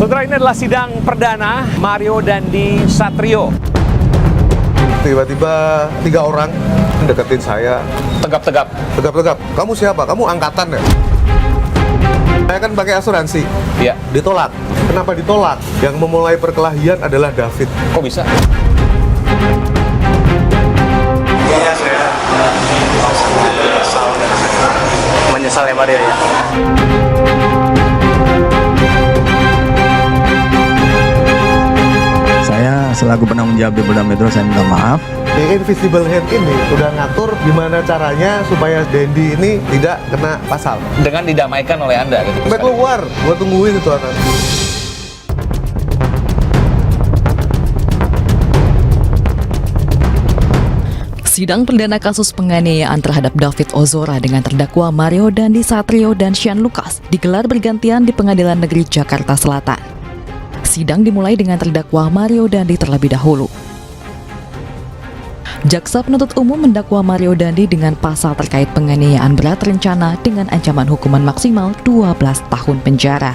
Saudara, ini adalah sidang perdana Mario Dandi Satrio. Tiba-tiba 3 orang deketin saya. Tegap-tegap. Tegap-tegap. Kamu siapa? Kamu angkatan ya? Saya kan pakai asuransi. Iya. Ditolak. Kenapa ditolak? Yang memulai perkelahian adalah David. Kok bisa? Iya, saya menyesal ya Mario ya. Saya selaku penanggung jawab di Polda Metro, saya minta maaf. The Invisible Hand ini udah ngatur gimana caranya supaya Dendi ini tidak kena pasal. Dengan didamaikan oleh Anda gitu. Sampai keluar, gua tungguin itu anak. Sidang perdana kasus penganiayaan terhadap David Ozora dengan terdakwa Mario Dandi Satrio dan Shane Lucas digelar bergantian di Pengadilan Negeri Jakarta Selatan. Sidang dimulai dengan terdakwa Mario Dandi terlebih dahulu. Jaksa penuntut umum mendakwa Mario Dandi dengan pasal terkait penganiayaan berat rencana dengan ancaman hukuman maksimal 12 tahun penjara.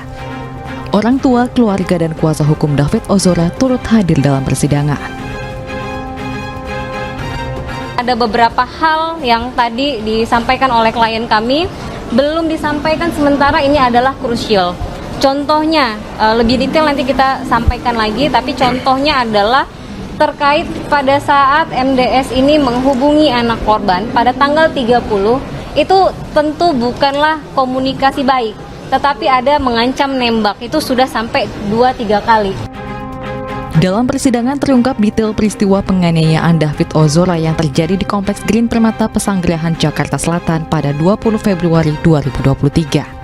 Orang tua, keluarga, dan kuasa hukum David Ozora turut hadir dalam persidangan. Ada beberapa hal yang tadi disampaikan oleh klien kami belum disampaikan, sementara ini adalah krusial. Contohnya, lebih detail nanti kita sampaikan lagi, tapi contohnya adalah terkait pada saat MDS ini menghubungi anak korban pada tanggal 30, itu tentu bukanlah komunikasi baik, tetapi ada mengancam nembak, itu sudah sampai 2-3 kali. Dalam persidangan terungkap detail peristiwa penganiayaan David Ozora yang terjadi di Kompleks Green Permata Pesanggerahan Jakarta Selatan pada 20 Februari 2023.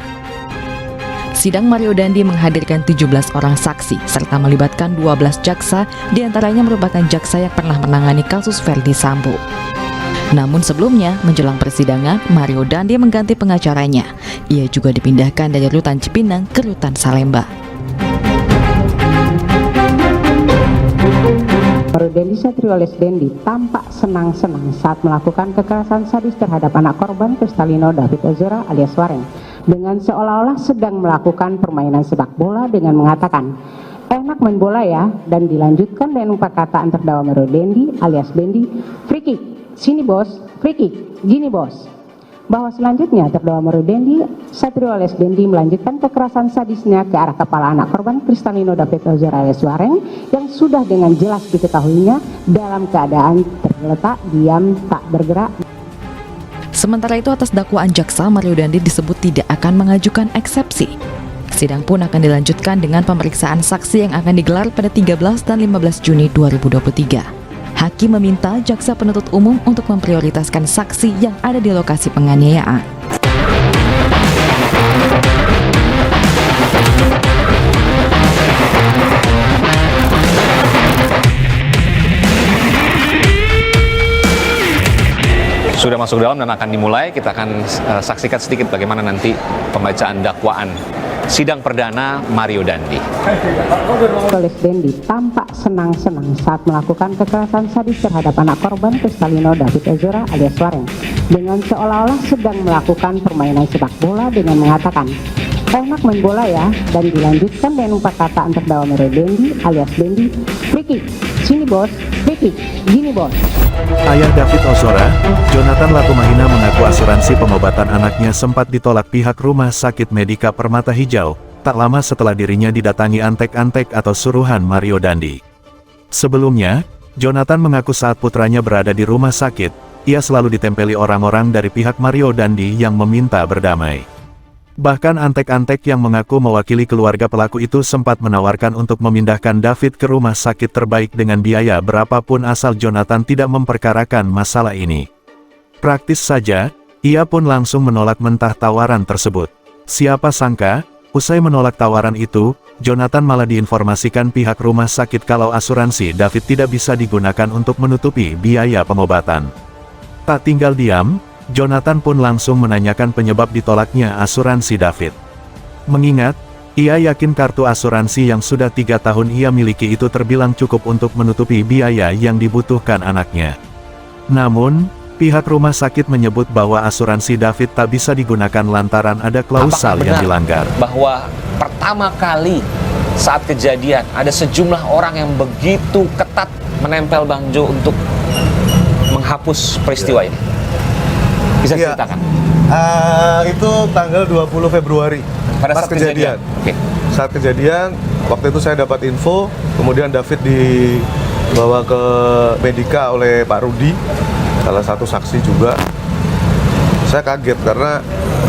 Sidang Mario Dandi menghadirkan 17 orang saksi serta melibatkan 12 jaksa, diantaranya merupakan jaksa yang pernah menangani kasus Verdi Sambo. Namun sebelumnya, menjelang persidangan, Mario Dandi mengganti pengacaranya. Ia juga dipindahkan dari Rutan Cipinang ke Rutan Salemba. Mario Dandi Satrio alias Dendi tampak senang-senang saat melakukan kekerasan sadis terhadap anak korban Kristalino David Ozora alias Wareng dengan seolah-olah sedang melakukan permainan sepak bola dengan mengatakan, "Enak main bola ya," dan dilanjutkan dengan perkataan terdakwa Mario Dandi alias Dendi, "Free kick, sini bos, free kick, gini bos." Bahwa selanjutnya terdakwa Mario Dandi Satrio alias Dendi melanjutkan kekerasan sadisnya ke arah kepala anak korban Kristalino David Ozora alias Wareng yang sudah dengan jelas diketahuinya dalam keadaan tergeletak, diam, tak bergerak. Sementara itu, atas dakwaan jaksa, Mario Dandi disebut tidak akan mengajukan eksepsi. Sidang pun akan dilanjutkan dengan pemeriksaan saksi yang akan digelar pada 13 dan 15 Juni 2023. Hakim meminta jaksa penuntut umum untuk memprioritaskan saksi yang ada di lokasi penganiayaan. Sudah masuk dalam dan akan dimulai. Kita akan saksikan sedikit bagaimana nanti pembacaan dakwaan sidang perdana Mario Dandi. Oleh Dendi tampak senang-senang saat melakukan kekerasan sadis terhadap anak korban Kristalino David Ozora alias Wareng dengan seolah-olah sedang melakukan permainan sepak bola dengan mengatakan, "Enak main bola ya," dan dilanjutkan dengan perkataan terdakwa Mario Dandi alias Dendi, "Free kick, sini bos, free kick, gini bos." Ayah David Ozora, Jonathan Latumahina mengaku asuransi pengobatan anaknya sempat ditolak pihak Rumah Sakit Medika Permata Hijau, tak lama setelah dirinya didatangi antek-antek atau suruhan Mario Dandi. Sebelumnya, Jonathan mengaku saat putranya berada di rumah sakit, ia selalu ditempeli orang-orang dari pihak Mario Dandi yang meminta berdamai. Bahkan antek-antek yang mengaku mewakili keluarga pelaku itu sempat menawarkan untuk memindahkan David ke rumah sakit terbaik dengan biaya berapapun asal Jonathan tidak memperkarakan masalah ini. Praktis saja, ia pun langsung menolak mentah tawaran tersebut. Siapa sangka, usai menolak tawaran itu, Jonathan malah diinformasikan pihak rumah sakit kalau asuransi David tidak bisa digunakan untuk menutupi biaya pengobatan. Tak tinggal diam, Jonathan pun langsung menanyakan penyebab ditolaknya asuransi David. Mengingat, ia yakin kartu asuransi yang sudah 3 tahun ia miliki itu terbilang cukup untuk menutupi biaya yang dibutuhkan anaknya. Namun, pihak rumah sakit menyebut bahwa asuransi David tak bisa digunakan lantaran ada klausal yang dilanggar. Bahwa pertama kali saat kejadian ada sejumlah orang yang begitu ketat menempel Bang Jo untuk menghapus peristiwa ini. Bisa Iya. ceritakan? Itu tanggal 20 Februari. Pada pas saat kejadian. Oke. Saat kejadian, waktu itu saya dapat info, kemudian David dibawa ke Medika oleh Pak Rudi, salah satu saksi juga. Saya kaget karena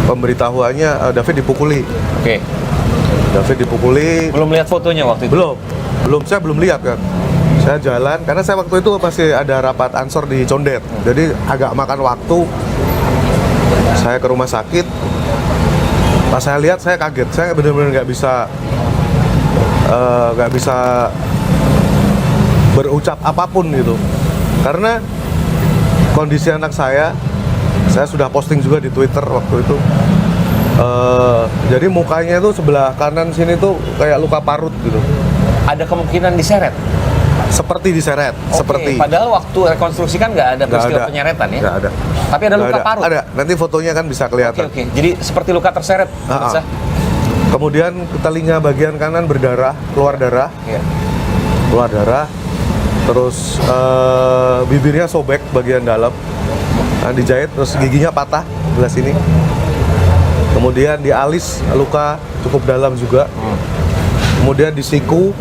pemberitahuannya David dipukuli. Oke. David dipukuli. Belum lihat fotonya waktu itu? Belum, saya belum lihat kan. Saya jalan, karena saya waktu itu masih ada rapat ansor di Condet, jadi agak makan waktu. Saya ke rumah sakit, pas saya lihat saya kaget, saya benar-benar nggak bisa berucap apapun gitu, karena kondisi anak saya sudah posting juga di Twitter waktu itu. Jadi mukanya itu sebelah kanan sini tuh kayak luka parut gitu. Ada kemungkinan diseret? Seperti diseret, Oke, seperti. padahal waktu rekonstruksi kan nggak ada peristiwa penyeretan ya? Nggak ada. Tapi ada luka Nggak parut? Ada, nanti fotonya kan bisa kelihatan. Oke. Jadi seperti luka terseret, pemirsa? Kemudian telinga bagian kanan berdarah, keluar darah. Iya. Keluar darah. Terus bibirnya sobek bagian dalam. Nah, dijahit, terus giginya patah sebelah sini. Kemudian di alis luka cukup dalam juga. Kemudian di siku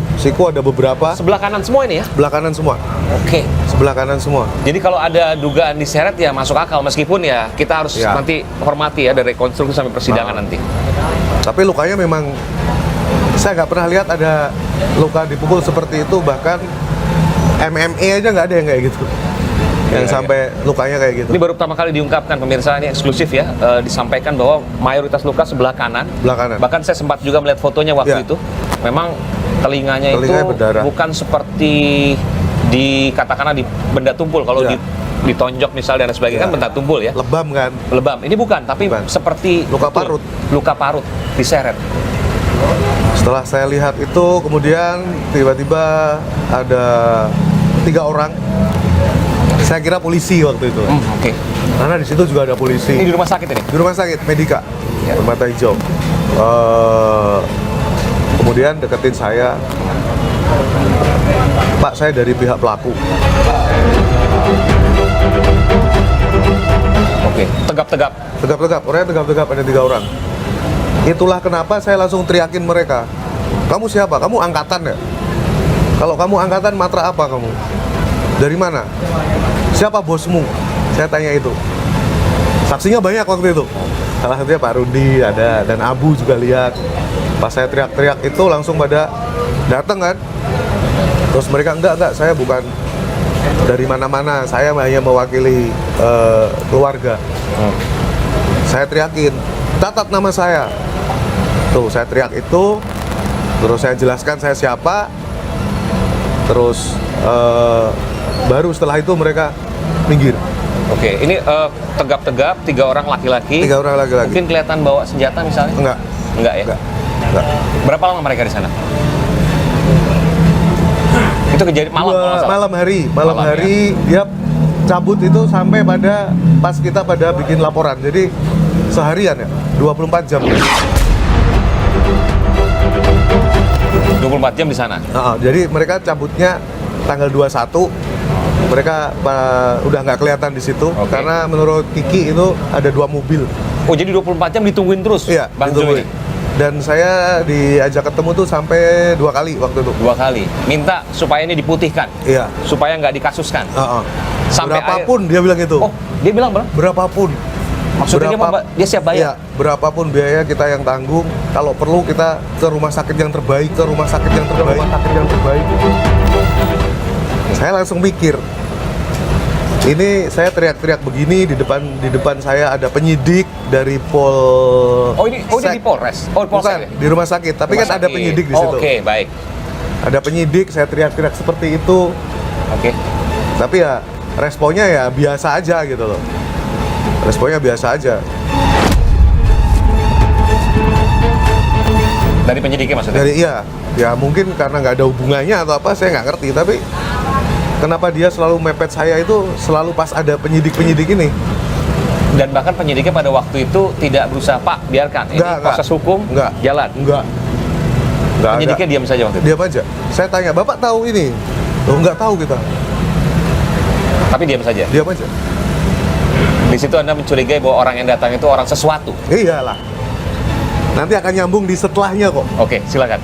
ada beberapa. Sebelah kanan semua ini ya? Sebelah kanan semua. Oke. Sebelah kanan semua. Jadi kalau ada dugaan diseret ya masuk akal, meskipun ya kita harus Ya. nanti hormati ya dari rekonstruksi sampai persidangan nanti. Tapi lukanya memang saya nggak pernah lihat ada luka dipukul seperti itu, bahkan MMA aja nggak ada yang kayak gitu. Yang Iya, sampai lukanya kayak gitu. Ini baru pertama kali diungkapkan, pemirsa, ini eksklusif ya, disampaikan bahwa mayoritas luka sebelah kanan. Sebelah kanan. Bahkan saya sempat juga melihat fotonya waktu Ya. itu. Memang telinganya itu berdarah. bukan seperti dikatakan di benda tumpul. Kalau Ya. ditonjok misalnya dan sebagainya kan Ya. benda tumpul ya. Lebam kan. Lebam. Ini bukan, tapi Bukan. seperti Luka betul, parut. Luka parut diseret. Setelah saya lihat itu, kemudian tiba-tiba ada 3 orang. Saya kira polisi waktu itu. Oke. Karena di situ juga ada polisi. Ini di rumah sakit ini. Di rumah sakit Medika, Permata Hijau. Kemudian deketin saya, Pak, saya dari pihak pelaku. Oke. Tegap-tegap. Tegap-tegap, orangnya tegap-tegap, ada 3 orang. Itulah kenapa saya langsung teriakin mereka. Kamu siapa? Kamu angkatan ya? Kalau kamu angkatan, matra apa kamu? Dari mana? Siapa bosmu? Saya tanya itu. Saksinya banyak waktu itu. Salah satunya Pak Rudi ada, dan Abu juga lihat. Pas saya teriak-teriak itu langsung pada datang kan. Terus mereka enggak, saya bukan dari mana-mana. Saya hanya mewakili keluarga. Saya teriakin, catat nama saya. Tuh, saya teriak itu. Terus saya jelaskan saya siapa. Terus baru setelah itu mereka minggir. Oke, ini tegap-tegap 3 orang laki-laki. 3 orang laki-laki. Mungkin kelihatan bawa senjata misalnya? Enggak. Enggak ya? Enggak. Berapa lama mereka di sana? Itu kejadian malam kalau nggak salah. Malam hari Malam, dia cabut itu sampai pada pas kita pada bikin laporan. Jadi seharian ya, 24 jam. 24 jam di sana. Jadi mereka cabutnya tanggal 21. Mereka udah nggak kelihatan di situ. Oke. Karena menurut Kiki itu ada 2 mobil. Oh, jadi 24 jam ditungguin terus? Iya, Bang Jo ditungguin. ini? Dan saya diajak ketemu tuh sampai 2 kali waktu itu. 2 kali. Minta supaya ini diputihkan. Iya. Supaya nggak dikasuskan. Sampai Berapapun dia bilang gitu. Oh, dia bilang berapa? Berapapun. Maksudnya dia siap bayar? Iya, berapapun biaya kita yang tanggung. Kalau perlu kita ke rumah sakit yang terbaik, ke rumah sakit yang terbaik. Saya langsung mikir, ini saya teriak-teriak begini di depan saya ada penyidik dari Oh ini di Polres? Oh, Bukan, Polsek ya? di rumah sakit. Tapi Rumah kan ada sakit. penyidik di Oh, situ. Oke, baik. Ada penyidik, saya teriak-teriak seperti itu. Oke. Tapi ya responnya ya biasa aja gitu loh. Responnya biasa aja. Dari penyidiknya maksudnya? Dari ya mungkin karena nggak ada hubungannya atau apa, saya nggak ngerti. Tapi kenapa dia selalu mepet saya itu selalu pas ada penyidik-penyidik ini? Dan bahkan penyidiknya pada waktu itu tidak berusaha, Pak, biarkan. Ini Enggak. proses hukum Enggak. jalan. Enggak. Nggak ada. Penyidiknya diam saja waktu itu? Diam aja. Saya tanya, Bapak tahu ini? Oh, nggak tahu kita. Tapi diam saja? Diam aja. Di situ Anda mencurigai bahwa orang yang datang itu orang sesuatu? Iyalah. Nanti akan nyambung di setelahnya kok. Oke, silakan.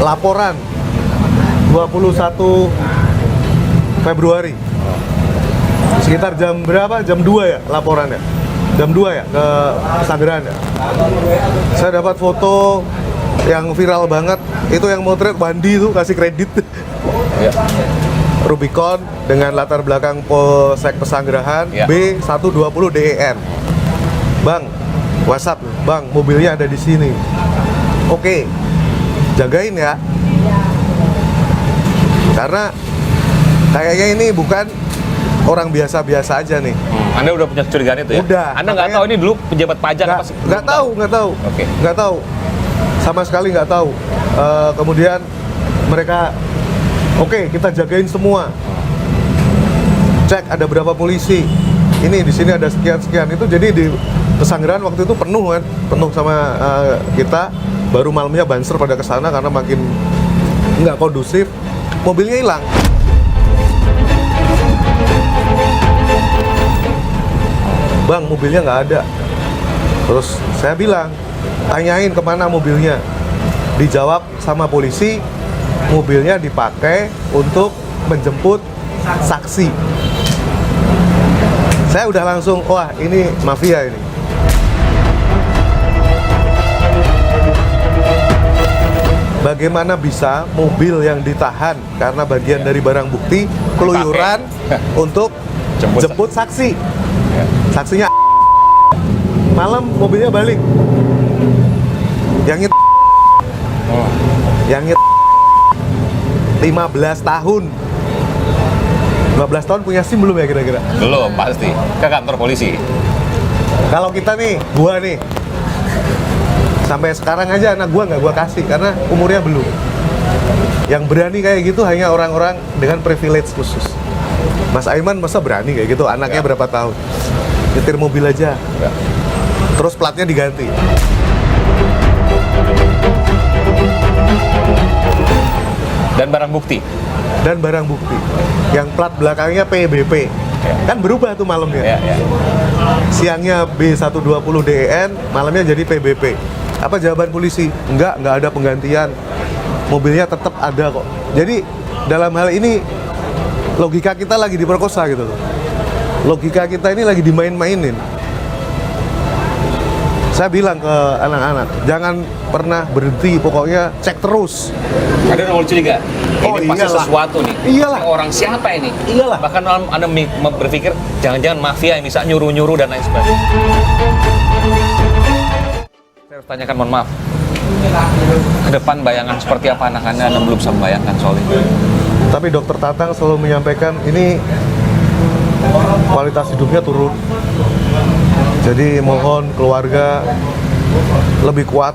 Laporan 21 Februari. Sekitar jam berapa? Jam 2 ya laporannya? Jam 2 ya ke Pesanggerahan ya? Saya dapat foto yang viral banget. Itu yang motret Wandi itu, kasih kredit. Ya. Rubicon dengan latar belakang Polsek Pesanggerahan, Ya. B120 DEN. Bang, WhatsApp, Bang, mobilnya ada di sini. Oke, jagain ya. Karena kayaknya ini bukan orang biasa-biasa aja nih. Anda udah punya kecurigaan itu ya? Udah. Anda nggak Makanya- tahu ini dulu pejabat pajak apa sih? Nggak tahu. Oke. Nggak tahu. Sama sekali nggak tahu. Kemudian mereka, oke, kita jagain semua. Cek ada berapa polisi. Ini di sini ada sekian-sekian. Itu jadi di Pesanggerahan waktu itu penuh kan, penuh sama kita. Baru malamnya banser pada kesana karena makin nggak kondusif. Mobilnya hilang. Bang, mobilnya nggak ada. Terus saya bilang, tanyain kemana mobilnya. Dijawab sama polisi, mobilnya dipakai untuk menjemput saksi. Saya udah langsung, wah ini mafia ini. Bagaimana bisa mobil yang ditahan karena bagian dari barang bukti keluyuran untuk jemput saksi. Saksinya malam mobilnya balik. Yang Yang 15 tahun. 15 tahun punya SIM belum ya kira-kira? Belum, pasti. Ke kantor polisi. Kalau kita nih, gua nih, sampai sekarang aja anak gua nggak gua kasih karena umurnya belum. Yang berani kayak gitu hanya orang-orang dengan privilege khusus. Mas Aiman masa berani kayak gitu? Anaknya berapa tahun? Nyetir mobil aja. Terus platnya diganti. Dan barang bukti. Dan barang bukti. Yang plat belakangnya PBP. Kan berubah tuh malamnya. Ya, ya. Siangnya B120 DEN, malamnya jadi PBP. Apa jawaban polisi? Enggak ada penggantian. Mobilnya tetap ada kok. Jadi dalam hal ini logika kita lagi diperkosa gitu loh. Logika kita ini lagi dimain-mainin. Saya bilang ke anak-anak, jangan pernah berhenti, pokoknya cek terus. Ada nomor curiga. Oh, Ini pasti iyalah. sesuatu nih. Iyalah. Ini orang siapa ini? Iyalah. Bahkan Anda berpikir jangan-jangan mafia yang bisa nyuruh-nyuruh dan lain sebagainya. Saya harus tanyakan, mohon maaf. Ke depan bayangan seperti apa anak Anda belum bisa membayangkan soal ini. Tapi Dokter Tatang selalu menyampaikan ini kualitas hidupnya turun. Jadi mohon keluarga lebih kuat.